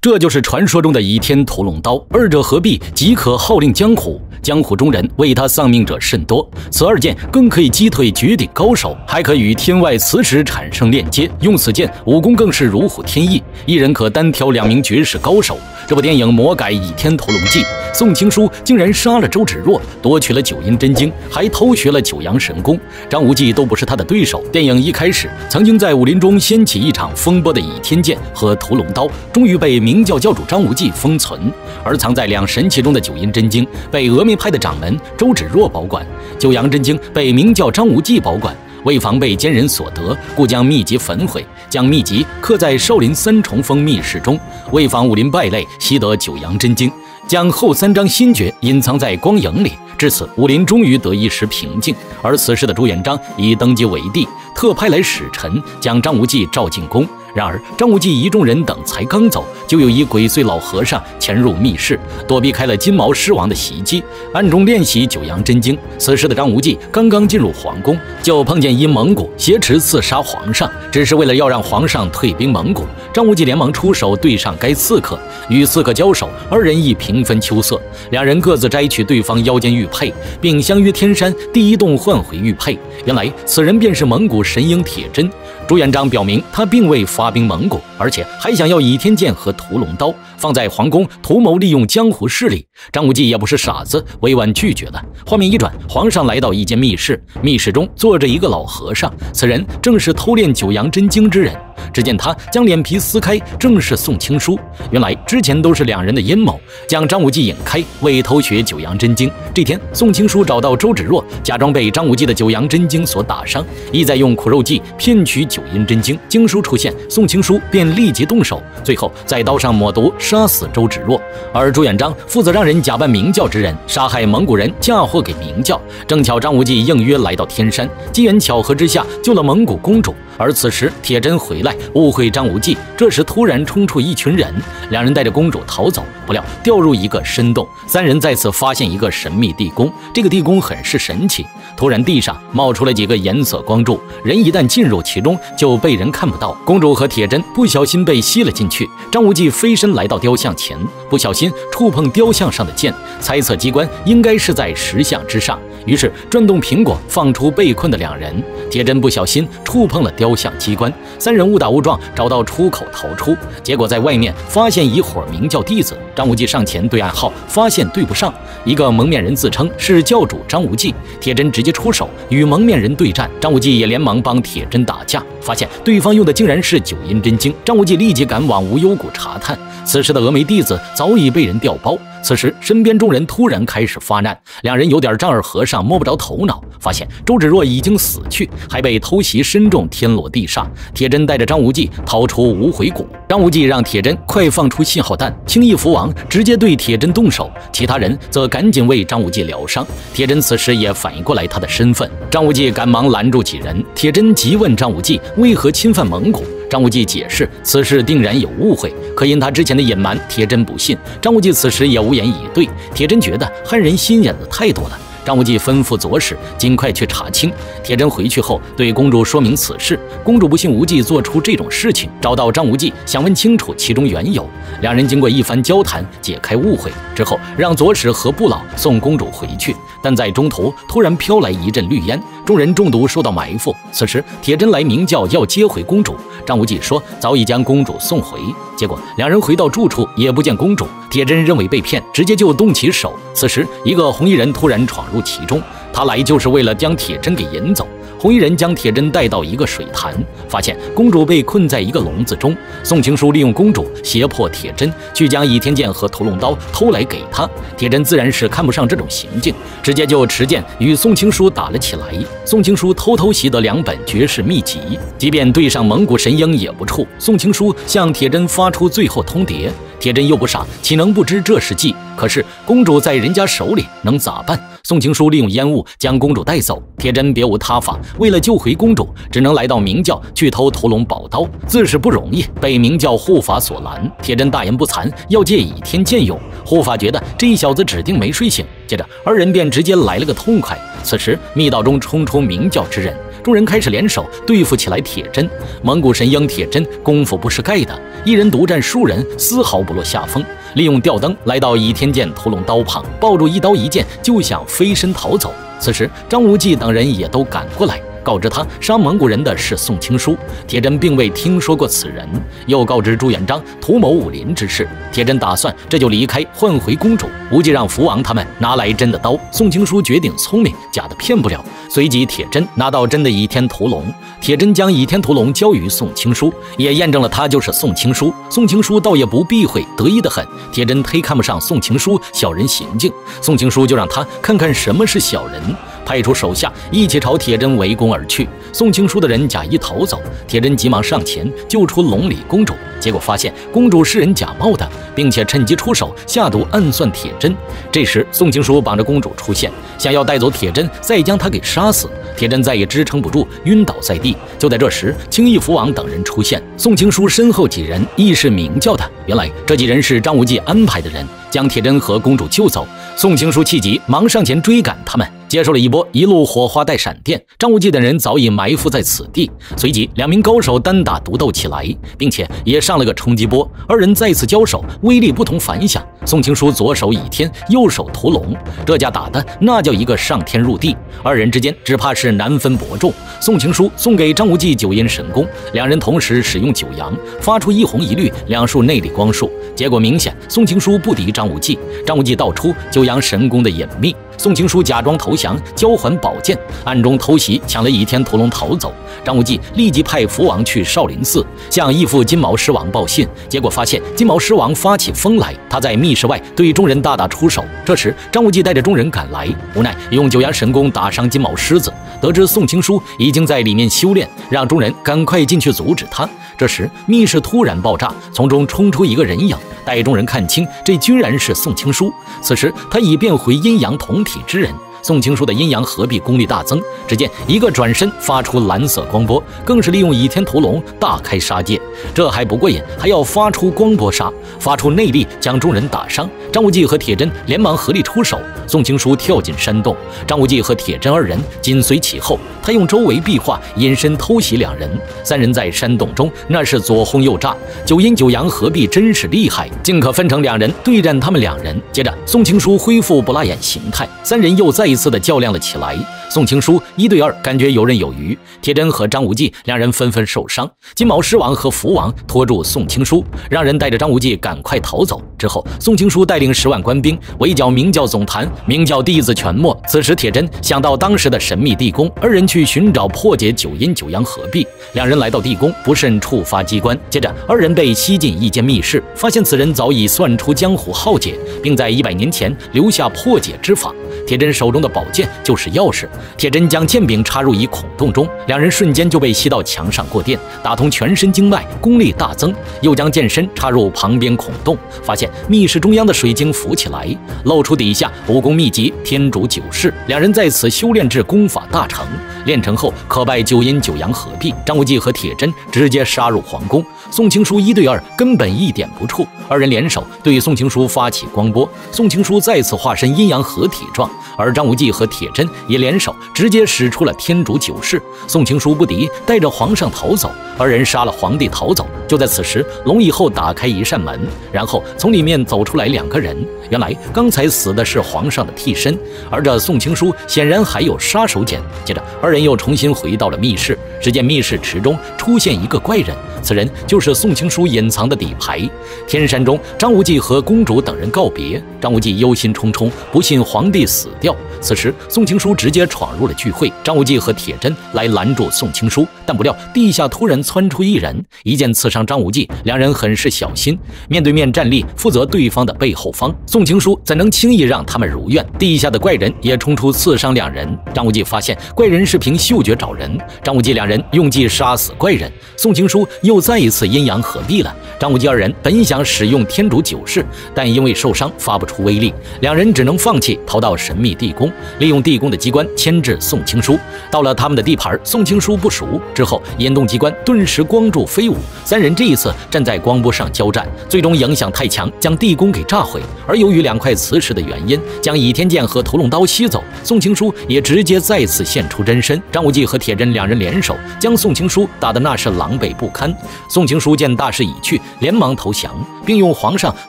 这就是传说中的倚天屠龙刀，二者合璧即可号令江湖。江湖中人为他丧命者甚多，此二剑更可以击退绝顶高手，还可与天外磁石产生链接。用此剑，武功更是如虎添翼，一人可单挑2名绝世高手。这部电影魔改《倚天屠龙记》，宋青书竟然杀了周芷若，夺取了九阴真经，还偷学了九阳神功，张无忌都不是他的对手。电影一开始，曾经在武林中掀起一场风波的倚天剑和屠龙刀，终于被明教教主张无忌封存，而藏在2神器中的九阴真经被峨眉派的掌门周芷若保管，九阳真经被明教张无忌保管。为防被奸人所得，故将秘籍焚毁，将秘籍刻在少林3重峰密室中，为防武林败类习得九阳真经，将后3章心诀隐藏在光影里。至此，武林终于得一时平静。而此时的朱元璋已登基为帝，特派来使臣将张无忌召进宫。然而张无忌一众人等才刚走，就有一鬼祟老和尚潜入密室，躲避开了金毛狮王的袭击，暗中练习九阳真经。此时的张无忌刚刚进入皇宫，就碰见一蒙古挟持刺杀皇上，只是为了要让皇上退兵蒙古。张无忌连忙出手对上该刺客，与刺客交手，2人亦平分秋色，2人各自摘取对方腰间玉佩，并相约天山第一洞换回玉佩。原来此人便是蒙古神鹰铁真。朱元璋表明他并未发兵蒙古，而且还想要倚天剑和屠龙刀放在皇宫，图谋利用江湖势力。张无忌也不是傻子，委婉拒绝了。画面一转，皇上来到一间密室，密室中坐着一个老和尚，此人正是偷练九阳真经之人。只见他将脸皮撕开，正是宋青书。原来之前都是2人的阴谋，将张无忌引开，为偷学九阳真经。这天，宋青书找到周芷若，假装被张无忌的九阳真经所打伤，意在用苦肉计骗取九阴真经。经书出现，宋青书便立即动手，最后在刀上抹毒，杀死周芷若。而朱元璋负责让人假扮明教之人，杀害蒙古人，嫁祸给明教。正巧张无忌应约来到天山，机缘巧合之下救了蒙古公主。而此时铁真回来，误会张无忌，这时突然冲出一群人，2人带着公主逃走，不料掉入一个深洞。3人在此发现一个神秘地宫，这个地宫很是神奇，突然地上冒出了几个颜色光柱，人一旦进入其中就被人看不到。公主和铁真不小心被吸了进去，张无忌飞身来到雕像前，不小心触碰雕像上的剑，猜测机关应该是在石像之上，于是转动苹果放出被困的2人。铁真不小心触碰了雕像机关，3人误打误撞找到出口逃出，结果在外面发现一伙明教弟子。张无忌上前对暗号，发现对不上，一个蒙面人自称是教主张无忌，铁真直接出手与蒙面人对战，张无忌也连忙帮铁真打架，发现对方用的竟然是九阴真经。张无忌立即赶往无忧谷查探，此时的峨眉弟子早已被人调包。此时身边众人突然开始发难，2人有点丈二和尚摸不着头脑，发现周芷若已经死去，还被偷袭身中，天落地煞。铁真带着张无忌逃出无悔谷，张无忌让铁真快放出信号弹，轻易伏王，直接对铁真动手，其他人则赶紧为张无忌疗伤。铁真此时也反应过来他的身份，张无忌赶忙拦住几人。铁真急问张无忌为何侵犯蒙古，张无忌解释此事定然有误会，可因他之前的隐瞒，铁真不信。张无忌此时也无言以对，铁真觉得汉人心眼子太多了。张无忌吩咐左使尽快去查清。铁真回去后对公主说明此事，公主不信无忌做出这种事情，找到张无忌想问清楚其中缘由。2人经过一番交谈，解开误会之后，让左使和不老送公主回去。但在中途突然飘来一阵绿烟，众人中毒受到埋伏。此时铁真来明教要接回公主，张无忌说早已将公主送回。结果2人回到住处也不见公主，铁真认为被骗，直接就动起手。此时一个红衣人突然闯入其中，他来就是为了将铁真给引走。红衣人将铁真带到一个水潭，发现公主被困在一个笼子中。宋青书利用公主胁迫铁真去将倚天剑和屠龙刀偷来给他，铁真自然是看不上这种行径，直接就持剑与宋青书打了起来。宋青书偷偷习得2本绝世秘籍，即便对上蒙古神鹰也不怵。宋青书向铁真发出最后通牒，铁真又不傻，岂能不知这是计？可是公主在人家手里，能咋办？宋青书利用烟雾将公主带走，铁真别无他法，为了救回公主，只能来到明教去偷屠龙宝刀，自是不容易，被明教护法所拦。铁真大言不惭，要借倚天剑用，护法觉得这小子指定没睡醒，接着2人便直接来了个痛快。此时密道中冲出明教之人，众人开始联手对付起来铁针。蒙古神鹰铁针功夫不是盖的，一人独占数人，丝毫不落下风。利用吊灯来到倚天剑屠龙刀旁，抱住一刀一剑就想飞身逃走。此时张无忌等人也都赶过来，告知他杀蒙古人的是宋青书。铁针并未听说过此人，又告知朱元璋图谋武林之事。铁针打算这就离开，换回公主。无忌让福王他们拿来真的刀。宋青书决定聪明，假的骗不了。随即铁针拿到真的倚天屠龙，铁针将倚天屠龙交于宋青书，也验证了他就是宋青书。宋青书倒也不避讳，得意得很。铁针忒看不上宋青书小人行径，宋青书就让他看看什么是小人，派出手下一起朝铁针围攻而去。宋青书的人假意逃走，铁针急忙上前救出龙里公主，结果发现公主是人假冒的，并且趁机出手下毒暗算铁针。这时宋青书绑着公主出现，想要带走铁针，再将她给杀死。铁针再也支撑不住，晕倒在地。就在这时，青翼福王等人出现，宋青书身后几人亦是明教的。原来这几人是张无忌安排的人，将铁针和公主救走。宋青书气急，忙上前追赶他们，接受了一波一路火花带闪电。张无忌等人早已埋伏在此地，随即两名高手单打独斗起来，并且也上了个冲击波。二人再次交手，威力不同凡响。宋青书左手倚天，右手屠龙，这架打的那叫一个上天入地。二人之间只怕是难分伯仲。宋青书送给张无忌九阴神功，两人同时使用九阳，发出一红一绿两束内力光束。结果明显，宋青书不敌张无忌。张无忌道出九阳神功的隐秘，宋青书假装投降，交还宝剑，暗中偷袭，抢了倚天屠龙逃走。张无忌立即派福王去少林寺向义父金毛狮王报信，结果发现金毛狮王发起疯来，他在密室外对众人大打出手。这时张无忌带着众人赶来，无奈用九阳神功打伤金毛狮子，得知宋青书已经在里面修炼，让众人赶快进去阻止他。这时密室突然爆炸，从中冲出一个人影，待众人看清，这居然是宋青书。此时他已变回阴阳同体之人。宋青书的阴阳合璧功力大增，只见一个转身发出蓝色光波，更是利用倚天屠龙大开杀戒。这还不过瘾，还要发出光波杀，发出内力将众人打伤。张无忌和铁针连忙合力出手，宋青书跳进山洞，张无忌和铁针二人紧随其后。他用周围壁画隐身偷袭两人，三人在山洞中那是左轰右炸，九阴九阳合璧真是厉害，竟可分成两人对战他们两人。接着宋青书恢复不拉眼形态，三人又再一次的较量了起来。宋青书1对2，感觉游刃有余。铁针和张无忌两人纷纷受伤，金毛狮王和福王拖住宋青书，让人带着张无忌赶快逃走。之后宋青书带领10万官兵围剿明教总坛，明教弟子全没。此时铁针想到当时的神秘地宫，二人去寻找破解九阴九阳合璧。两人来到地宫，不慎触发机关，接着二人被吸进一间密室，发现此人早已算出江湖浩劫，并在100年前留下破解之法。铁针手中的宝剑就是钥匙，铁针将剑柄插入一孔洞中，两人瞬间就被吸到墙上过电，打通全身经脉，功力大增。又将剑身插入旁边孔洞，发现密室中央的水晶浮起来，露出底下武功秘籍天竺九式。两人在此修炼至功法大成，练成后可拜九阴九阳合璧。张无忌和铁针直接杀入皇宫，宋青书1对2，根本一点不怵。二人联手对宋青书发起光波，宋青书再次化身阴阳合体状，而张无忌和铁针也联手直接使出了天竺九式。宋青书不敌，带着皇上逃走，二人杀了皇帝逃走。就在此时，龙椅后打开一扇门，然后从里面走出来2个人。原来刚才死的是皇上的替身，而这宋青书显然还有杀手锏。接着二人又重新回到了密室，只见密室池中出现一个怪人，此人就是宋青书隐藏的底牌。天山中，张无忌和公主等人告别，张无忌忧心忡忡，不信皇帝死掉。此时宋青书直接闯入了聚会，张无忌和铁针来拦住宋青书，但不料地下突然窜出一人，一剑刺伤张无忌，两人很是小心，面对面站立，负责对方的背后方。宋青书怎能轻易让他们如愿？地下的怪人也冲出刺伤两人。张无忌发现怪人是凭嗅觉找人，张无忌两人用计杀死怪人。宋青书又再一次阴阳合璧了。张无忌二人本想使用天竺九式，但因为受伤发不出威力，两人只能放弃，逃到神秘地宫，利用地宫的机关牵制宋青书。到了他们的地盘，宋青书不熟，之后，眼动机关顿时光柱飞舞，三人这一次站在光波上交战，最终影响太强，将地宫给炸毁。而由于2块磁石的原因，将倚天剑和屠龙刀吸走，宋青书也直接再次现出真身。张无忌和铁真2人联手，将宋青书打得那是狼狈不堪。宋青书见大势已去，连忙投降，并用皇上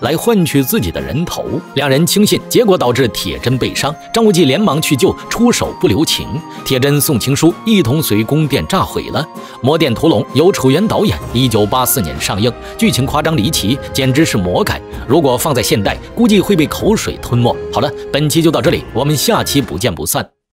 来换取自己的人头。2人轻信，结果导致铁真被伤。张无忌连忙去救，出手不留情，铁真、宋青书一同随宫殿炸毁了。魔殿屠龙由楚原导演，1984年上映，剧情夸张离奇，简直是魔改。如果放在现代，估计会被口水吞没。好了，本期就到这里，我们下期不见不散。